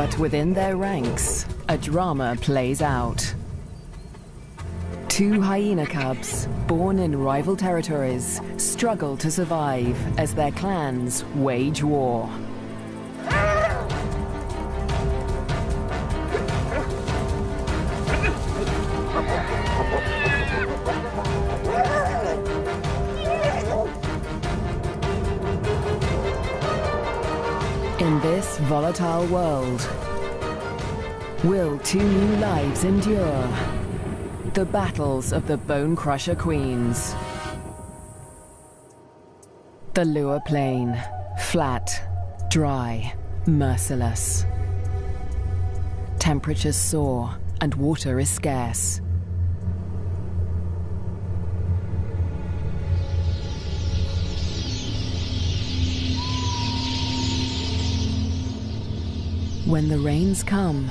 But within their ranks, a drama plays out. Two hyena cubs, born in rival territories, struggle to survive as their clans wage war. In this volatile world, will two new lives endure? The battles of the Bone Crusher Queens. The Liuwa Plain, flat, dry, merciless. Temperatures soar and water is scarce. When the rains come,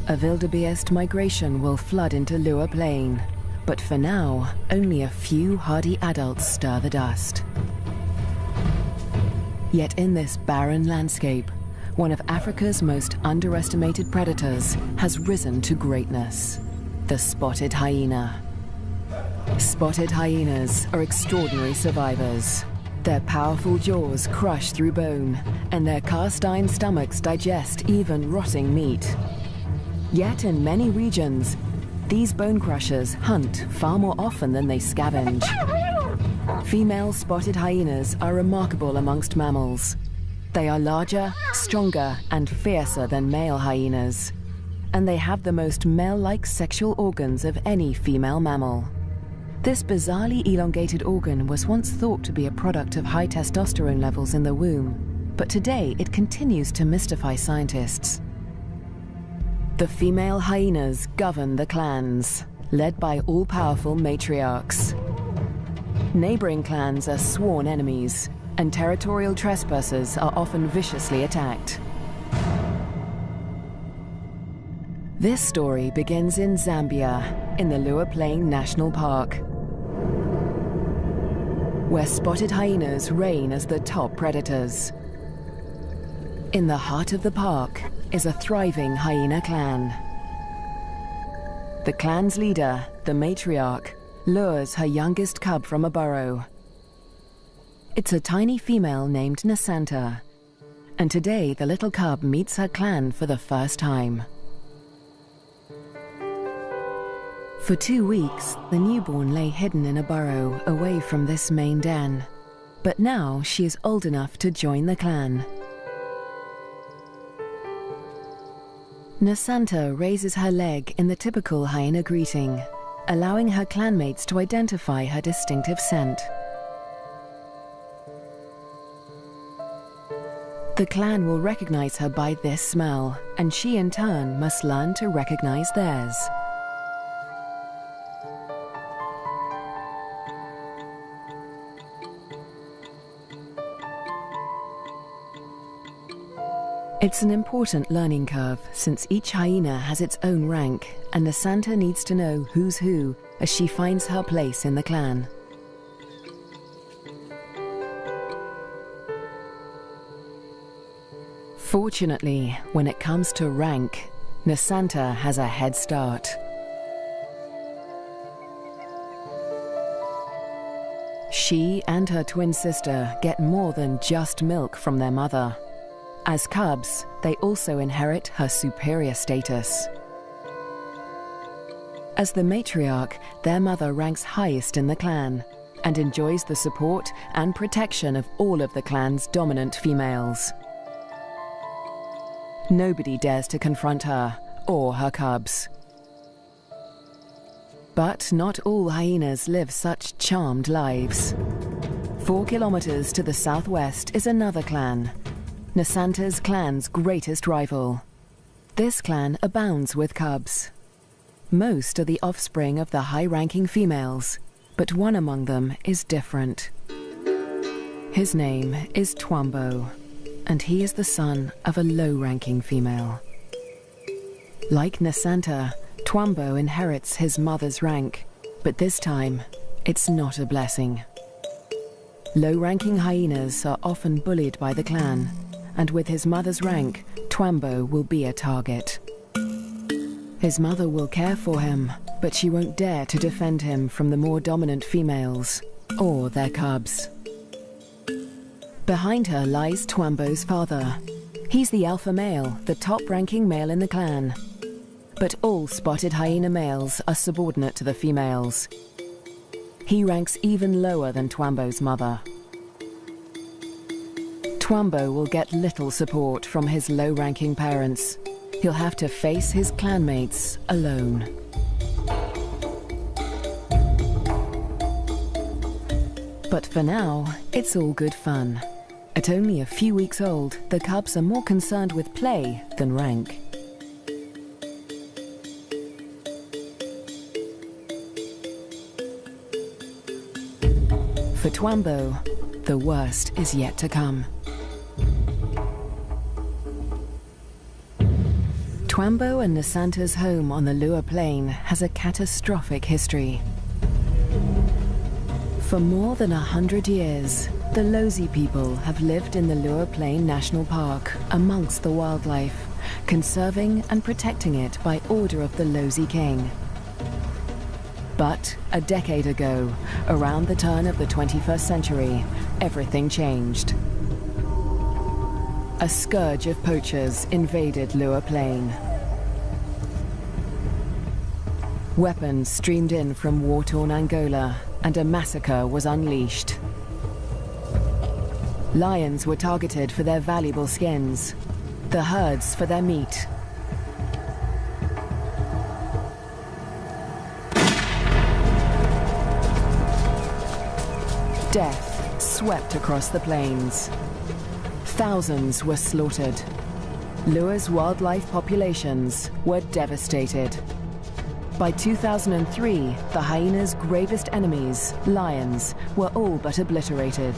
a wildebeest migration will flood into Liuwa Plain, but for now, only a few hardy adults stir the dust. Yet in this barren landscape, one of Africa's most underestimated predators has risen to greatness: the spotted hyena. Spotted hyenas are extraordinary survivors. Their powerful jaws crush through bone, and their cast-iron stomachs digest even rotting meat. Yet in many regions, these bone crushers hunt far more often than they scavenge. Female spotted hyenas are remarkable amongst mammals. They are larger, stronger, and fiercer than male hyenas, and they have the most male-like sexual organs of any female mammal. This bizarrely elongated organ was once thought to be a product of high testosterone levels in the womb, but today it continues to mystify scientists. The female hyenas govern the clans, led by all-powerful matriarchs. Neighboring clans are sworn enemies, and territorial trespassers are often viciously attacked. This story begins in Zambia, in the Liuwa Plain National Park, where spotted hyenas reign as the top predators. In the heart of the park is a thriving hyena clan. The clan's leader, the matriarch, lures her youngest cub from a burrow. It's a tiny female named Nasanta, and today the little cub meets her clan for the first time. For 2 weeks, the newborn lay hidden in a burrow away from this main den, but now she is old enough to join the clan. Nasanta raises her leg in the typical hyena greeting, allowing her clanmates to identify her distinctive scent. The clan will recognize her by this smell, and she in turn must learn to recognize theirs. It's an important learning curve, since each hyena has its own rank, and Nasanta needs to know who's who as she finds her place in the clan. Fortunately, when it comes to rank, Nasanta has a head start. She and her twin sister get more than just milk from their mother. As cubs, they also inherit her superior status. As the matriarch, their mother ranks highest in the clan and enjoys the support and protection of all of the clan's dominant females. Nobody dares to confront her or her cubs. But not all hyenas live such charmed lives. 4 kilometers to the southwest is another clan, Nasanta's clan's greatest rival. This clan abounds with cubs. Most are the offspring of the high-ranking females, but one among them is different. His name is Twambo, and he is the son of a low-ranking female. Like Nasanta, Twambo inherits his mother's rank, but this time, it's not a blessing. Low-ranking hyenas are often bullied by the clan, and with his mother's rank, Twambo will be a target. His mother will care for him, but she won't dare to defend him from the more dominant females or their cubs. Behind her lies Twambo's father. He's the alpha male, the top-ranking male in the clan. But all spotted hyena males are subordinate to the females. He ranks even lower than Twambo's mother. Twambo will get little support from his low-ranking parents. He'll have to face his clanmates alone. But for now, it's all good fun. At only a few weeks old, the cubs are more concerned with play than rank. For Twambo, the worst is yet to come. Twambo and Nasanta's home on the Lua Plain has a catastrophic history. For more than 100 years, the Lozi people have lived in the Lua Plain National Park amongst the wildlife, conserving and protecting it by order of the Lozi King. But a decade ago, around the turn of the 21st century, everything changed. A scourge of poachers invaded Lua Plain. Weapons streamed in from war-torn Angola, and a massacre was unleashed. Lions were targeted for their valuable skins, the herds for their meat. Death swept across the plains. Thousands were slaughtered. Lua's wildlife populations were devastated. By 2003, the hyena's gravest enemies, lions, were all but obliterated.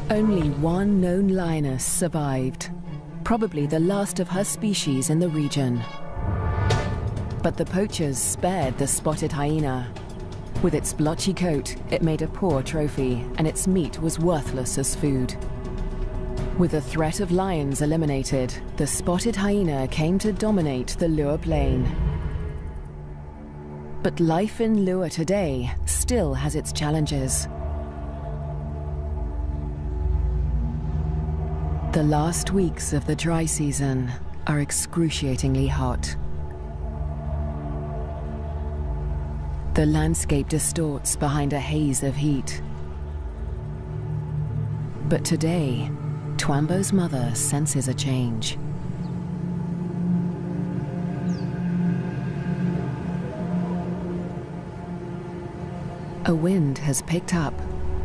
Only one known lioness survived, probably the last of her species in the region. But the poachers spared the spotted hyena. With its blotchy coat, it made a poor trophy, and its meat was worthless as food. With the threat of lions eliminated, the spotted hyena came to dominate the Lua Plain. But life in Lua today still has its challenges. The last weeks of the dry season are excruciatingly hot. The landscape distorts behind a haze of heat. But today, Twambo's mother senses a change. A wind has picked up,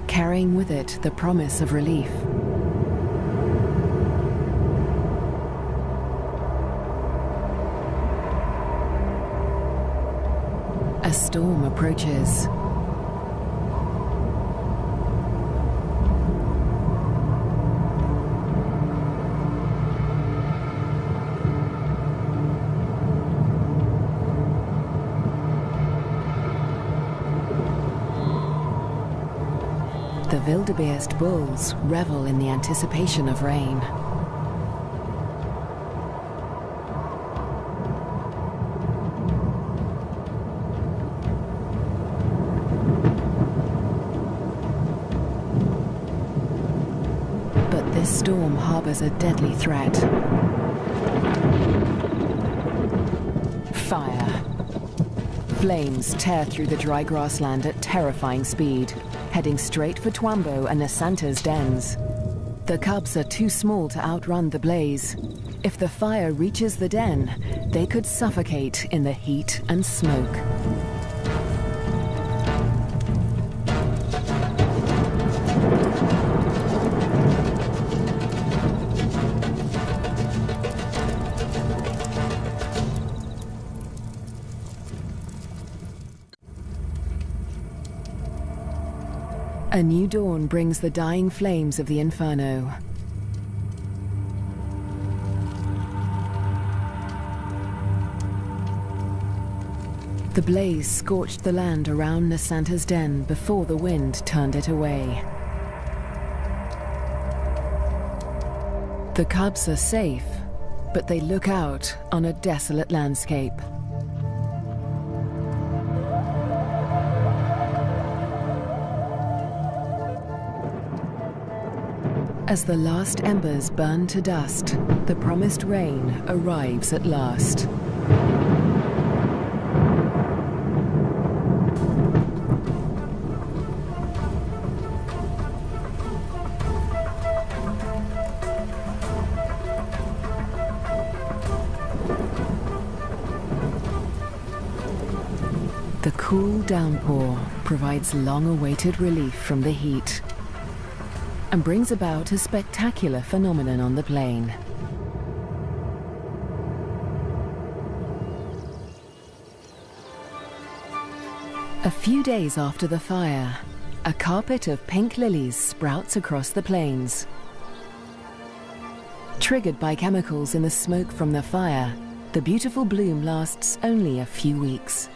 carrying with it the promise of relief. A storm approaches. The wildebeest bulls revel in the anticipation of rain. But this storm harbors a deadly threat. Fire. Flames tear through the dry grassland at terrifying speed, heading straight for Twambo and Nasanta's dens. The cubs are too small to outrun the blaze. If the fire reaches the den, they could suffocate in the heat and smoke. A new dawn brings the dying flames of the inferno. The blaze scorched the land around Nasanta's den before the wind turned it away. The cubs are safe, but they look out on a desolate landscape. As the last embers burn to dust, the promised rain arrives at last. The cool downpour provides long-awaited relief from the heat and brings about a spectacular phenomenon on the plain. A few days after the fire, a carpet of pink lilies sprouts across the plains. Triggered by chemicals in the smoke from the fire, the beautiful bloom lasts only a few weeks.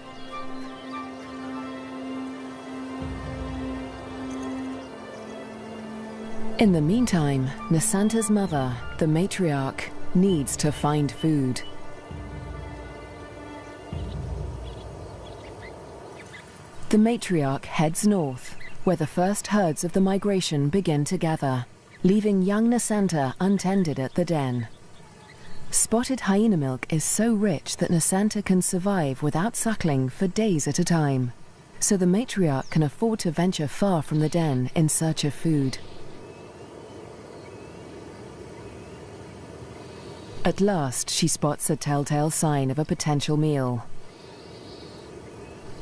In the meantime, Nasanta's mother, the matriarch, needs to find food. The matriarch heads north, where the first herds of the migration begin to gather, leaving young Nasanta untended at the den. Spotted hyena milk is so rich that Nasanta can survive without suckling for days at a time, so the matriarch can afford to venture far from the den in search of food. At last, she spots a telltale sign of a potential meal.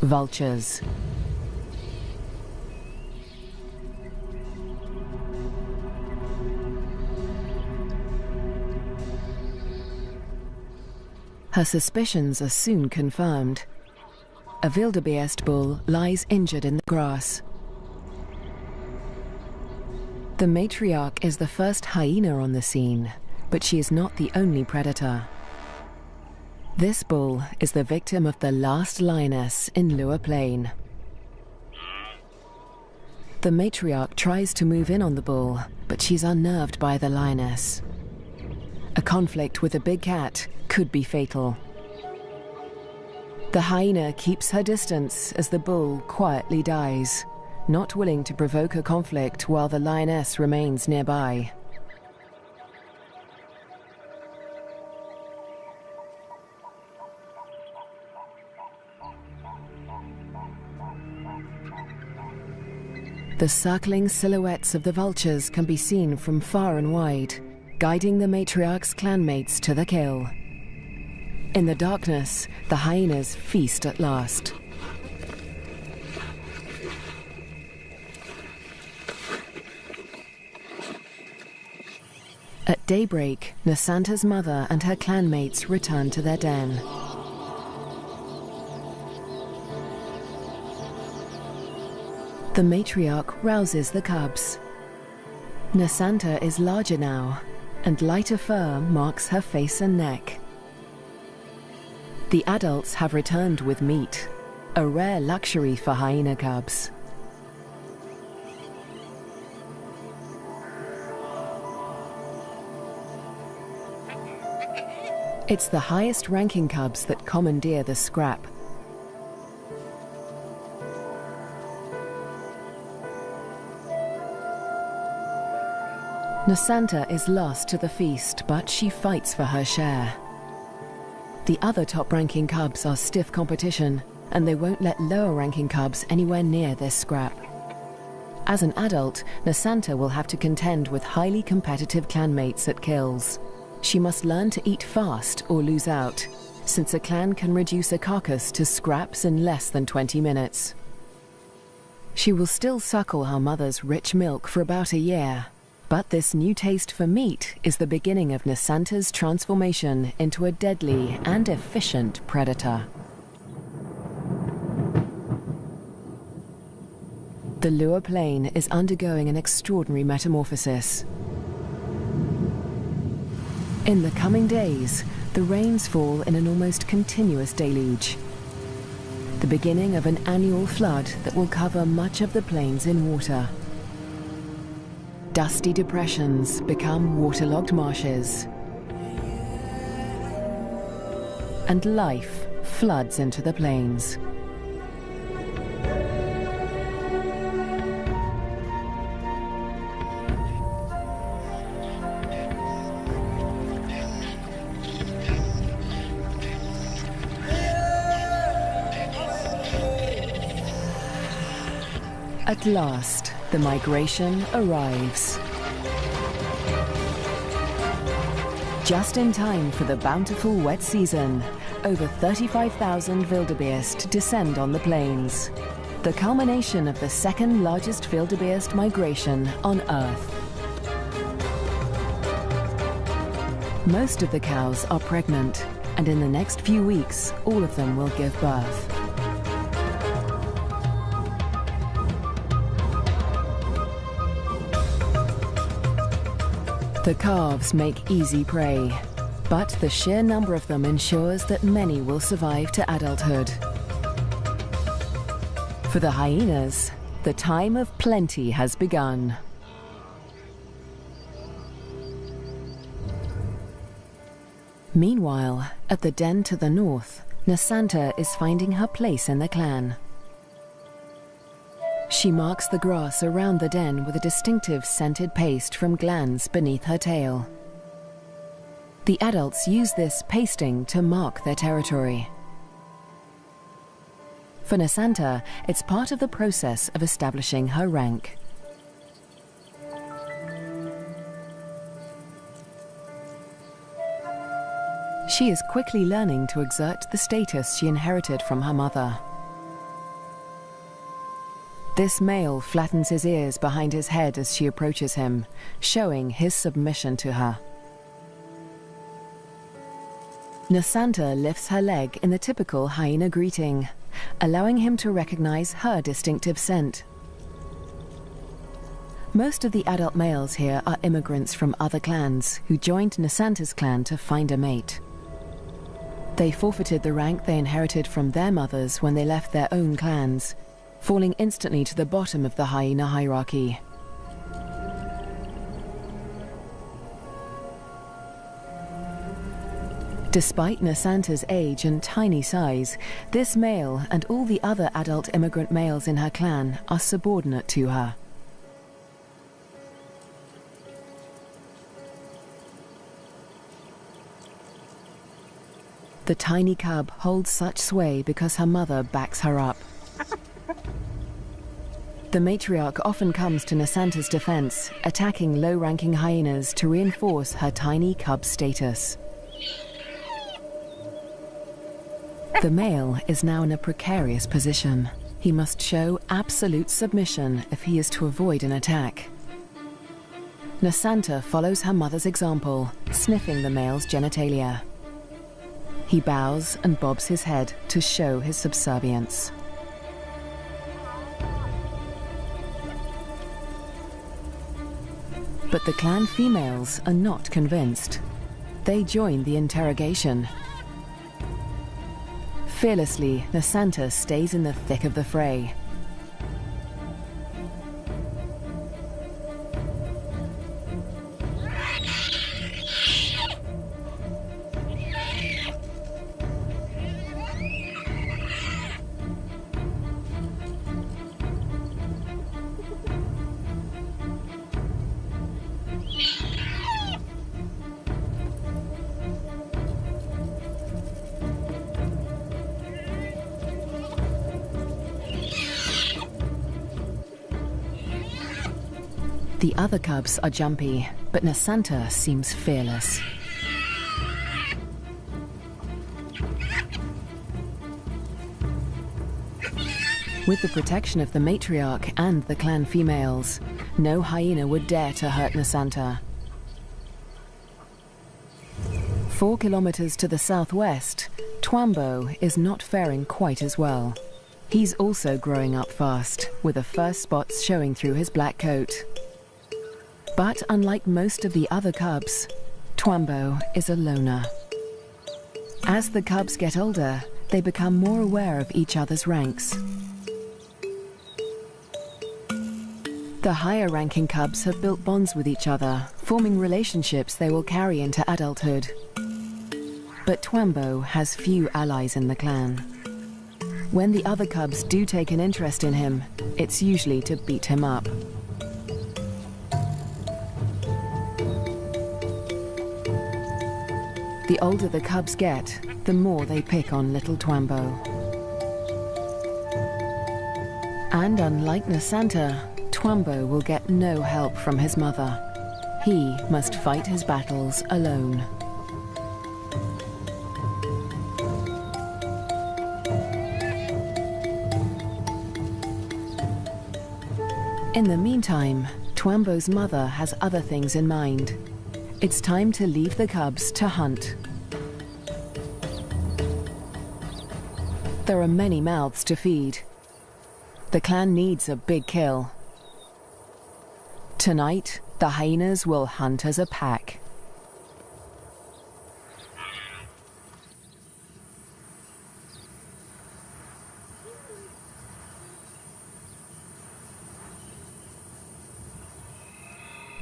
Vultures. Her suspicions are soon confirmed. A wildebeest bull lies injured in the grass. The matriarch is the first hyena on the scene, but she is not the only predator. This bull is the victim of the last lioness in Liuwa Plain. The matriarch tries to move in on the bull, but she's unnerved by the lioness. A conflict with a big cat could be fatal. The hyena keeps her distance as the bull quietly dies, not willing to provoke a conflict while the lioness remains nearby. The circling silhouettes of the vultures can be seen from far and wide, guiding the matriarch's clanmates to the kill. In the darkness, the hyenas feast at last. At daybreak, Nasanta's mother and her clanmates return to their den. The matriarch rouses the cubs. Nasanta is larger now, and lighter fur marks her face and neck. The adults have returned with meat, a rare luxury for hyena cubs. It's the highest-ranking cubs that commandeer the scrap. Nasanta is lost to the feast, but she fights for her share. The other top-ranking cubs are stiff competition, and they won't let lower-ranking cubs anywhere near this scrap. As an adult, Nasanta will have to contend with highly competitive clanmates at kills. She must learn to eat fast or lose out, since a clan can reduce a carcass to scraps in less than 20 minutes. She will still suckle her mother's rich milk for about a year, but this new taste for meat is the beginning of Nasanta's transformation into a deadly and efficient predator. The Liuwa Plain is undergoing an extraordinary metamorphosis. In the coming days, the rains fall in an almost continuous deluge, the beginning of an annual flood that will cover much of the plains in water. Dusty depressions become waterlogged marshes. and life floods into the plains. At last, the migration arrives. Just in time for the bountiful wet season, over 35,000 wildebeest descend on the plains, the culmination of the second largest wildebeest migration on Earth. Most of the cows are pregnant, and in the next few weeks, all of them will give birth. The calves make easy prey, but the sheer number of them ensures that many will survive to adulthood. For the hyenas, the time of plenty has begun. Meanwhile, at the den to the north, Nasanta is finding her place in the clan. She marks the grass around the den with a distinctive scented paste from glands beneath her tail. The adults use this pasting to mark their territory. For Nasanta, it's part of the process of establishing her rank. She is quickly learning to exert the status she inherited from her mother. This male flattens his ears behind his head as she approaches him, showing his submission to her. Nasanta lifts her leg in the typical hyena greeting, allowing him to recognize her distinctive scent. Most of the adult males here are immigrants from other clans who joined Nasanta's clan to find a mate. They forfeited the rank they inherited from their mothers when they left their own clans, falling instantly to the bottom of the hyena hierarchy. Despite Nasanta's age and tiny size, this male and all the other adult immigrant males in her clan are subordinate to her. The tiny cub holds such sway because her mother backs her up. The matriarch often comes to Nasanta's defense, attacking low-ranking hyenas to reinforce her tiny cub status. The male is now in a precarious position. He must show absolute submission if he is to avoid an attack. Nasanta follows her mother's example, sniffing the male's genitalia. He bows and bobs his head to show his subservience. But the clan females are not convinced. They join the interrogation. Fearlessly, Nasanta stays in the thick of the fray. The other cubs are jumpy, but Nasanta seems fearless. With the protection of the matriarch and the clan females, no hyena would dare to hurt Nasanta. 4 kilometers to the southwest, Twambo is not faring quite as well. He's also growing up fast, with the first spots showing through his black coat. But unlike most of the other cubs, Twambo is a loner. As the cubs get older, they become more aware of each other's ranks. The higher-ranking cubs have built bonds with each other, forming relationships they will carry into adulthood. But Twambo has few allies in the clan. When the other cubs do take an interest in him, it's usually to beat him up. The older the cubs get, the more they pick on little Twambo. And unlike Nasanta, Twambo will get no help from his mother. He must fight his battles alone. In the meantime, Twambo's mother has other things in mind. It's time to leave the cubs to hunt. There are many mouths to feed. The clan needs a big kill. Tonight, the hyenas will hunt as a pack.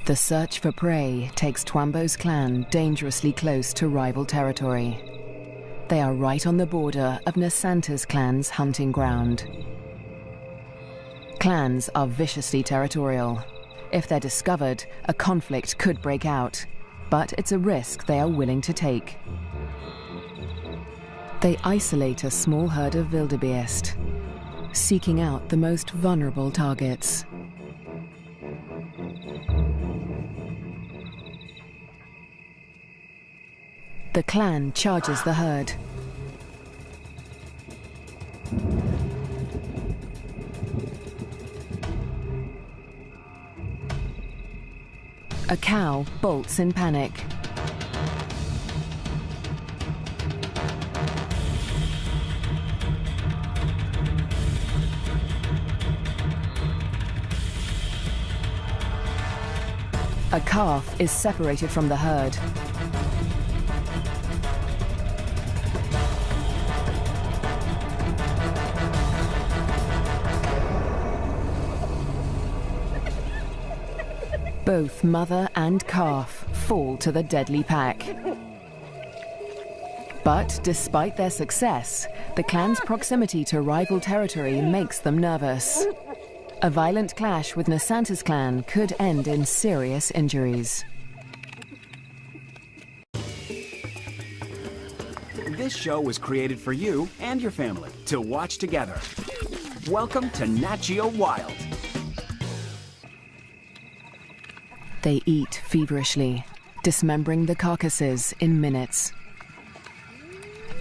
The search for prey takes Twambo's clan dangerously close to rival territory. They are right on the border of Nasanta's clan's hunting ground. Clans are viciously territorial. If they're discovered, a conflict could break out, but it's a risk they are willing to take. They isolate a small herd of wildebeest, seeking out the most vulnerable targets. The clan charges the herd. A cow bolts in panic. A calf is separated from the herd. Both mother and calf fall to the deadly pack. But despite their success, the clan's proximity to rival territory makes them nervous. A violent clash with Nasanta's clan could end in serious injuries. This show was created for you and your family to watch together. Welcome to Nat Geo Wild. They eat feverishly, dismembering the carcasses in minutes.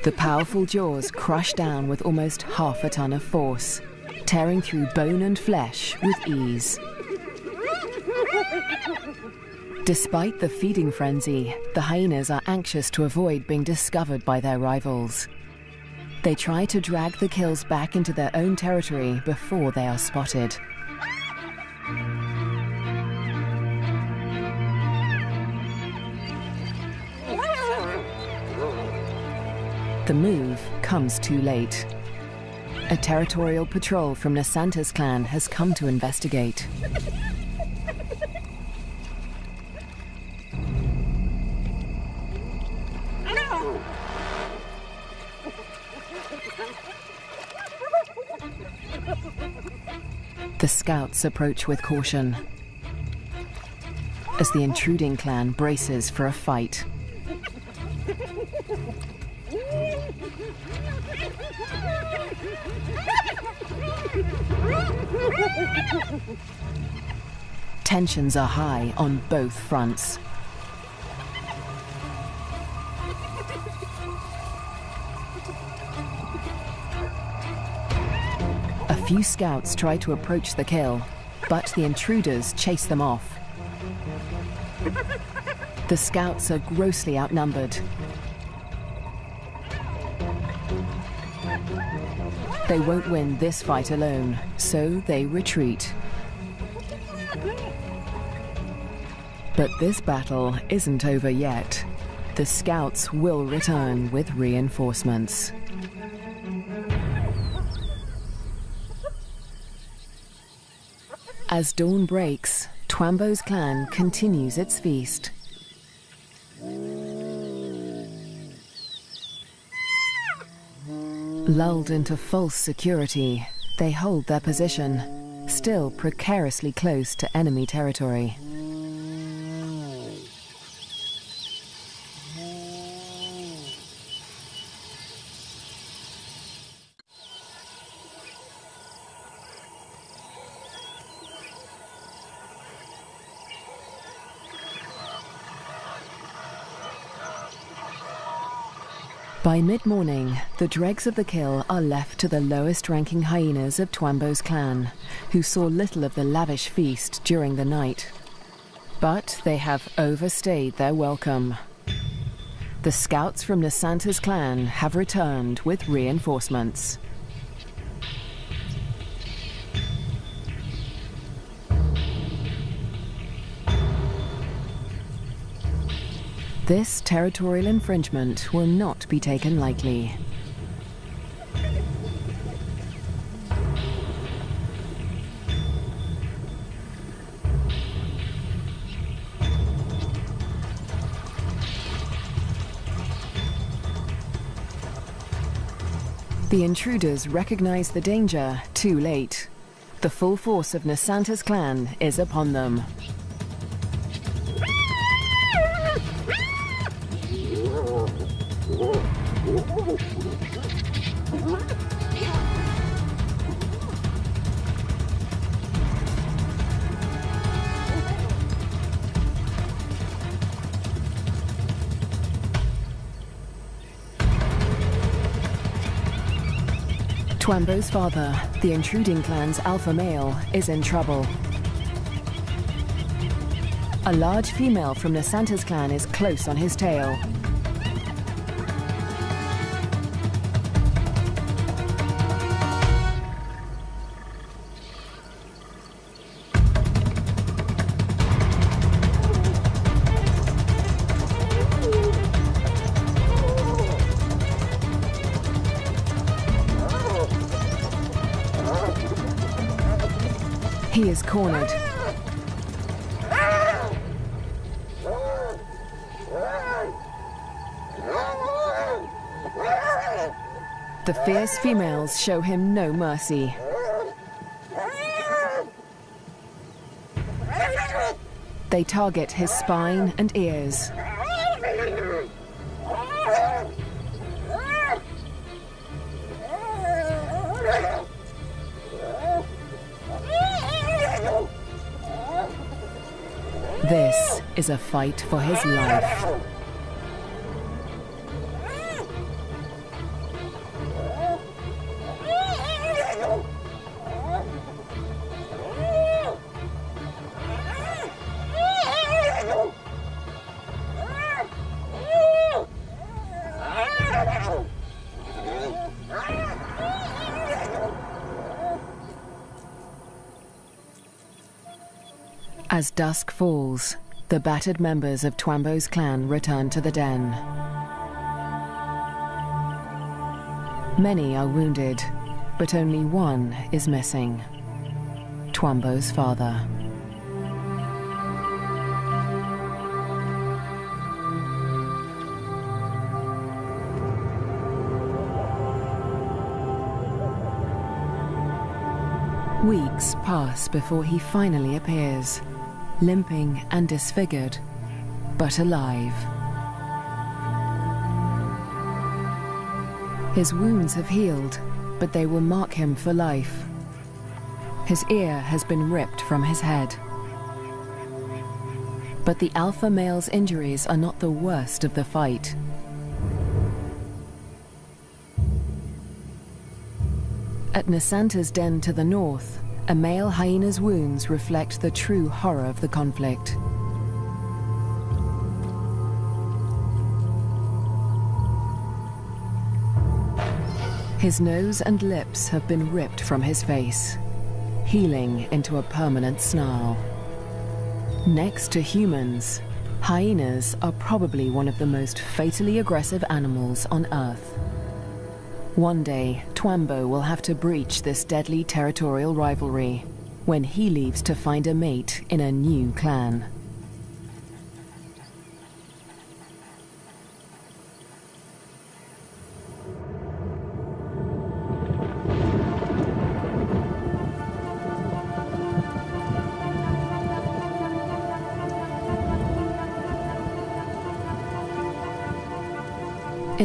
The powerful jaws crush down with almost half a ton of force, tearing through bone and flesh with ease. Despite the feeding frenzy, the hyenas are anxious to avoid being discovered by their rivals. They try to drag the kills back into their own territory before they are spotted. The move comes too late. A territorial patrol from Nasanta's clan has come to investigate. The scouts approach with caution as the intruding clan braces for a fight. Tensions are high on both fronts. A few scouts try to approach the kill, but the intruders chase them off. The scouts are grossly outnumbered. They won't win this fight alone, so they retreat. But this battle isn't over yet. The scouts will return with reinforcements. As dawn breaks, Twambo's clan continues its feast. Lulled into false security, they hold their position, still precariously close to enemy territory. By mid-morning, the dregs of the kill are left to the lowest-ranking hyenas of Twambo's clan, who saw little of the lavish feast during the night. But they have overstayed their welcome. The scouts from Nasanta's clan have returned with reinforcements. This territorial infringement will not be taken lightly. The intruders recognize the danger too late. The full force of Nasanta's clan is upon them. Twambo's father, the intruding clan's alpha male, is in trouble. A large female from Nasanta's clan is close on his tail. He is cornered. The fierce females show him no mercy. They target his spine and ears. This is a fight for his life. As dusk falls, the battered members of Twambo's clan return to the den. Many are wounded, but only one is missing: Twambo's father. Weeks pass before he finally appears, limping and disfigured, but alive. His wounds have healed, but they will mark him for life. His ear has been ripped from his head. But the alpha male's injuries are not the worst of the fight. At Nasanta's den to the north, a male hyena's wounds reflect the true horror of the conflict. His nose and lips have been ripped from his face, healing into a permanent snarl. Next to humans, hyenas are probably one of the most fatally aggressive animals on Earth. One day, Twambo will have to breach this deadly territorial rivalry when he leaves to find a mate in a new clan.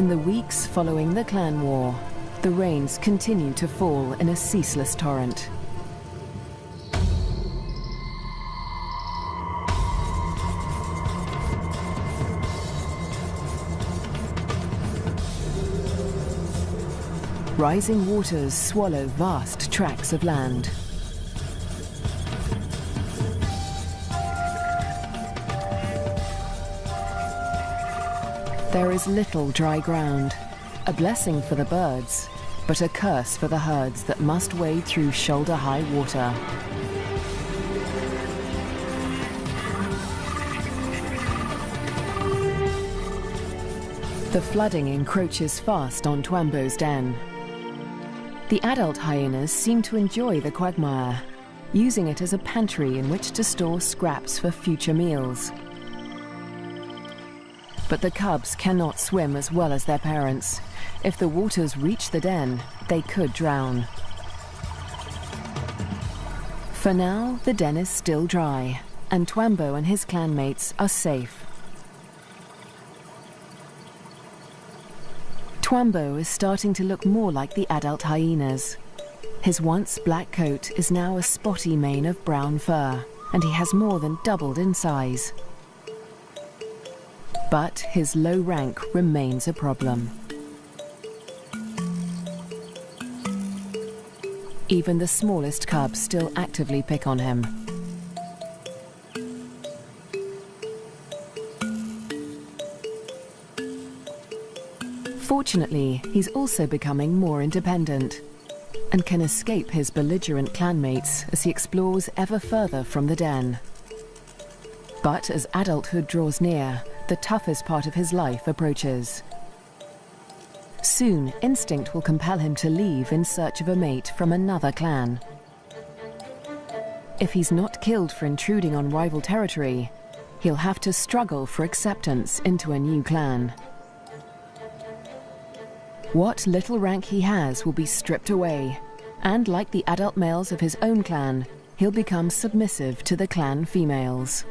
In the weeks following the clan war, the rains continue to fall in a ceaseless torrent. Rising waters swallow vast tracts of land. There is little dry ground, a blessing for the birds, but a curse for the herds that must wade through shoulder-high water. The flooding encroaches fast on Twambo's den. The adult hyenas seem to enjoy the quagmire, using it as a pantry in which to store scraps for future meals. But the cubs cannot swim as well as their parents. If the waters reach the den, they could drown. For now, the den is still dry, and Twambo and his clanmates are safe. Twambo is starting to look more like the adult hyenas. His once black coat is now a spotty mane of brown fur, and he has more than doubled in size. But his low rank remains a problem. Even the smallest cubs still actively pick on him. Fortunately, he's also becoming more independent and can escape his belligerent clanmates as he explores ever further from the den. But as adulthood draws near, the toughest part of his life approaches. Soon, instinct will compel him to leave in search of a mate from another clan. If he's not killed for intruding on rival territory, he'll have to struggle for acceptance into a new clan. What little rank he has will be stripped away, and like the adult males of his own clan, he'll become submissive to the clan females.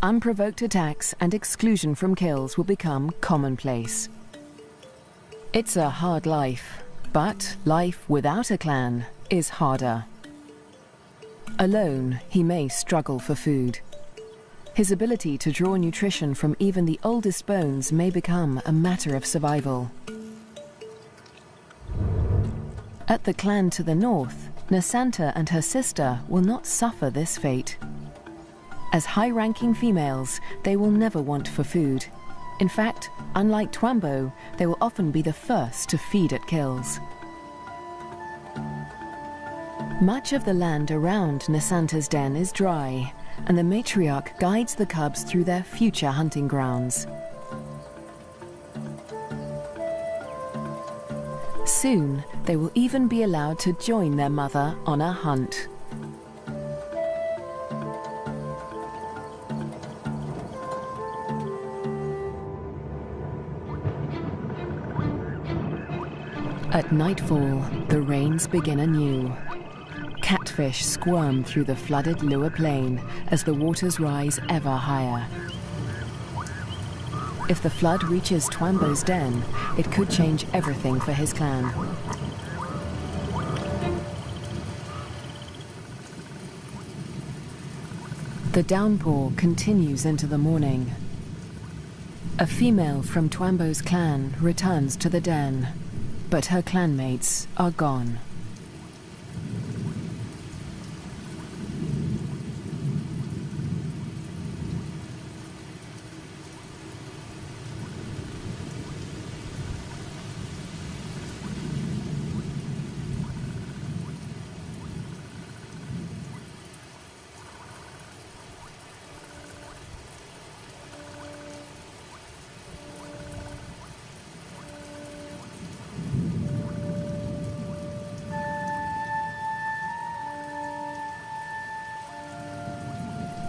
Unprovoked attacks and exclusion from kills will become commonplace. It's a hard life, but life without a clan is harder. Alone, he may struggle for food. His ability to draw nutrition from even the oldest bones may become a matter of survival. At the clan to the north, Nasanta and her sister will not suffer this fate. As high-ranking females, they will never want for food. In fact, unlike Twambo, they will often be the first to feed at kills. Much of the land around Nasanta's den is dry, and the matriarch guides the cubs through their future hunting grounds. Soon, they will even be allowed to join their mother on a hunt. At nightfall, the rains begin anew. Catfish squirm through the flooded Lua Plain as the waters rise ever higher. If the flood reaches Twambo's den, it could change everything for his clan. The downpour continues into the morning. A female from Twambo's clan returns to the den, but her clanmates are gone.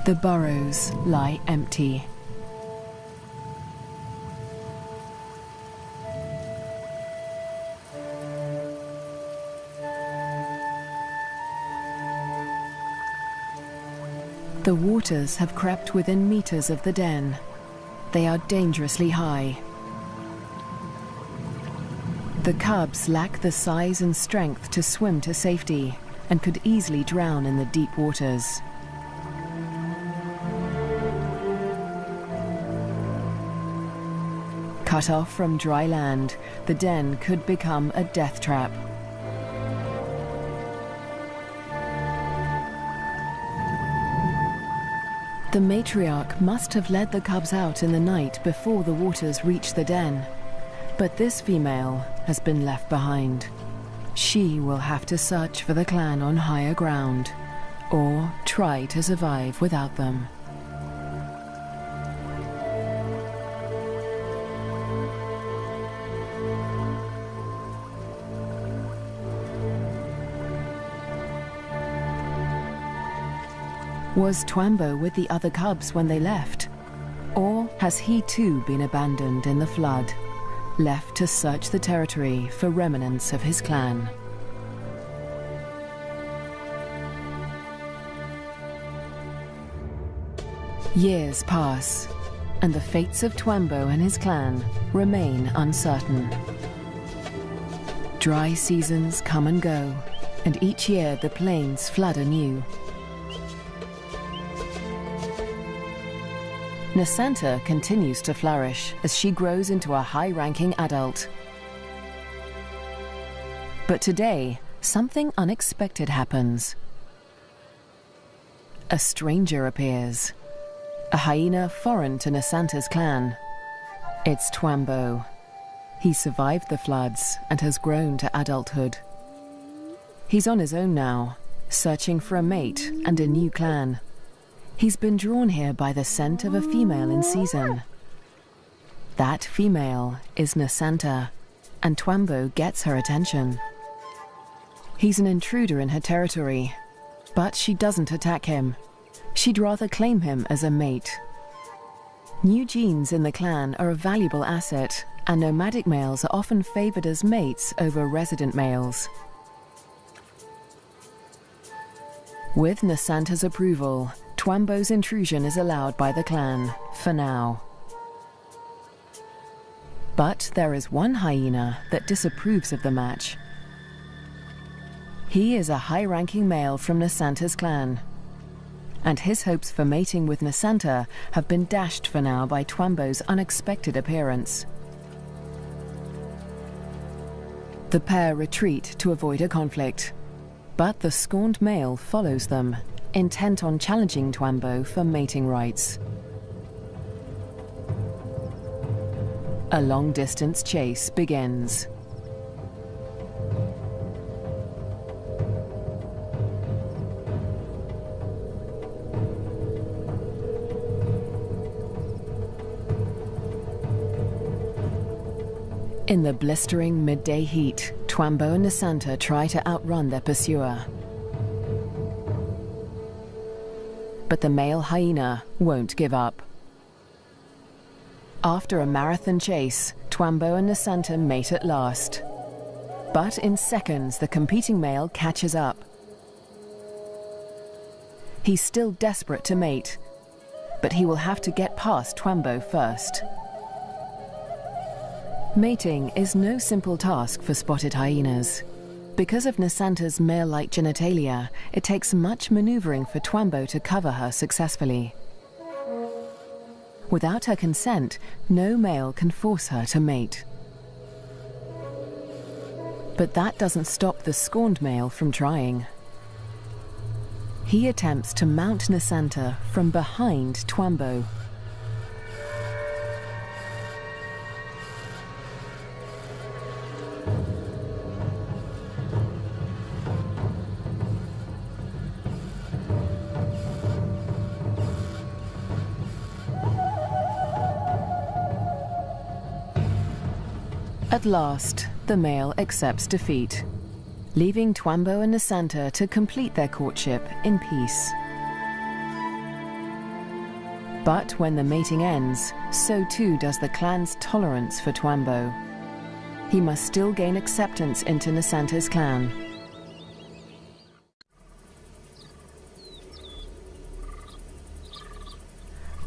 The burrows lie empty. The waters have crept within meters of the den. They are dangerously high. The cubs lack the size and strength to swim to safety and could easily drown in the deep waters. Cut off from dry land, the den could become a death trap. The matriarch must have led the cubs out in the night before the waters reached the den. But this female has been left behind. She will have to search for the clan on higher ground, or try to survive without them. Was Twambo with the other cubs when they left? Or has he too been abandoned in the flood, left to search the territory for remnants of his clan? Years pass, and the fates of Twambo and his clan remain uncertain. Dry seasons come and go, and each year the plains flood anew. Nasanta continues to flourish as she grows into a high-ranking adult. But today, something unexpected happens. A stranger appears, a hyena foreign to Nasanta's clan. It's Twambo. He survived the floods and has grown to adulthood. He's on his own now, searching for a mate and a new clan. He's been drawn here by the scent of a female in season. That female is Nasanta, and Twambo gets her attention. He's an intruder in her territory, but she doesn't attack him. She'd rather claim him as a mate. New genes in the clan are a valuable asset, and nomadic males are often favored as mates over resident males. With Nasanta's approval, Twambo's intrusion is allowed by the clan, for now. But there is one hyena that disapproves of the match. He is a high-ranking male from Nasanta's clan, and his hopes for mating with Nasanta have been dashed for now by Twambo's unexpected appearance. The pair retreat to avoid a conflict, but the scorned male follows them, intent on challenging Twambo for mating rights. A long-distance chase begins. In the blistering midday heat, Twambo and Nasanta try to outrun their pursuer. But the male hyena won't give up. After a marathon chase, Twambo and Nasanta mate at last. But in seconds, the competing male catches up. He's still desperate to mate, but he will have to get past Twambo first. Mating is no simple task for spotted hyenas. Because of Nasanta's male-like genitalia, it takes much maneuvering for Twambo to cover her successfully. Without her consent, no male can force her to mate. But that doesn't stop the scorned male from trying. He attempts to mount Nasanta from behind Twambo. At last, the male accepts defeat, leaving Twambo and Nasanta to complete their courtship in peace. But when the mating ends, so too does the clan's tolerance for Twambo. He must still gain acceptance into Nasanta's clan.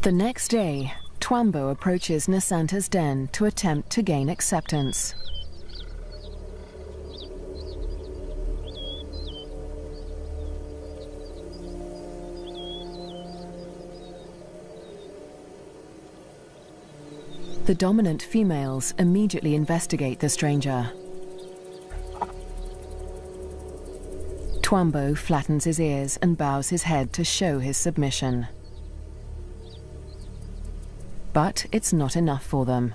The next day, Twambo approaches Nasanta's den to attempt to gain acceptance. The dominant females immediately investigate the stranger. Twambo flattens his ears and bows his head to show his submission. But it's not enough for them.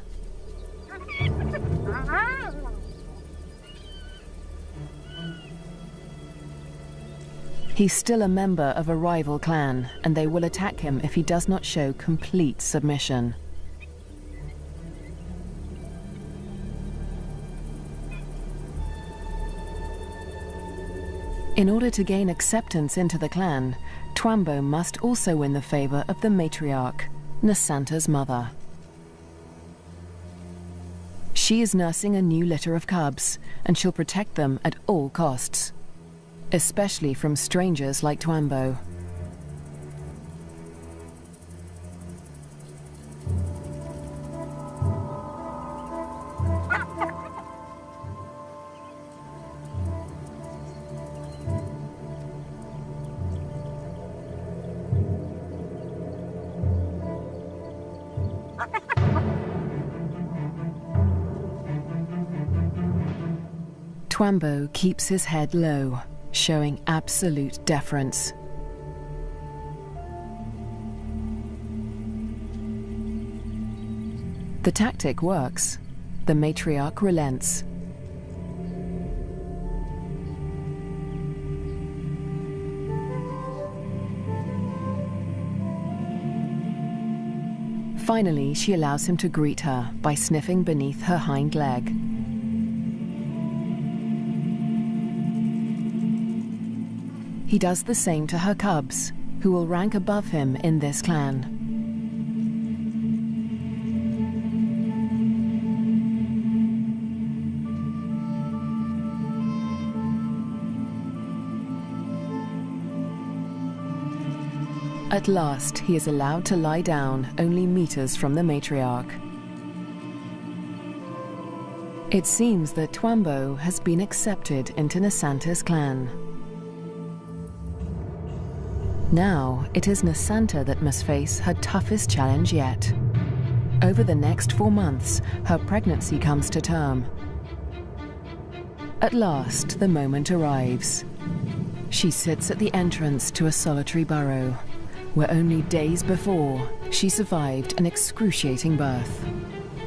He's still a member of a rival clan, and they will attack him if he does not show complete submission. In order to gain acceptance into the clan, Twambo must also win the favor of the matriarch, Nasanta's mother. She is nursing a new litter of cubs, and she'll protect them at all costs, especially from strangers like Twambo. Twambo keeps his head low, showing absolute deference. The tactic works. The matriarch relents. Finally, she allows him to greet her by sniffing beneath her hind leg. He does the same to her cubs, who will rank above him in this clan. At last, he is allowed to lie down only meters from the matriarch. It seems that Twambo has been accepted into Nasanta's clan. Now, it is Nasanta that must face her toughest challenge yet. Over the next 4 months, her pregnancy comes to term. At last, the moment arrives. She sits at the entrance to a solitary burrow, where only days before, she survived an excruciating birth.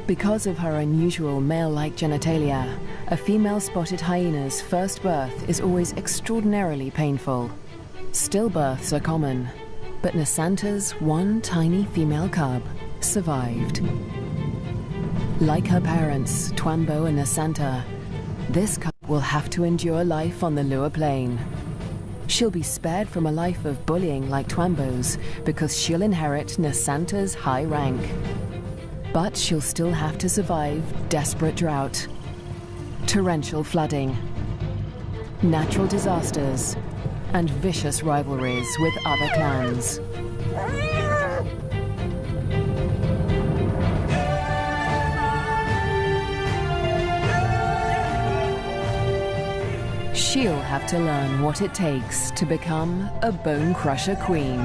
Because of her unusual male-like genitalia, a female spotted hyena's first birth is always extraordinarily painful. Stillbirths are common, but Nasanta's one tiny female cub survived. Like her parents, Twambo and Nasanta, this cub will have to endure life on the Lua Plain. She'll be spared from a life of bullying like Twambo's because she'll inherit Nasanta's high rank. But she'll still have to survive desperate drought, torrential flooding, natural disasters, and vicious rivalries with other clans. She'll have to learn what it takes to become a Bone Crusher Queen.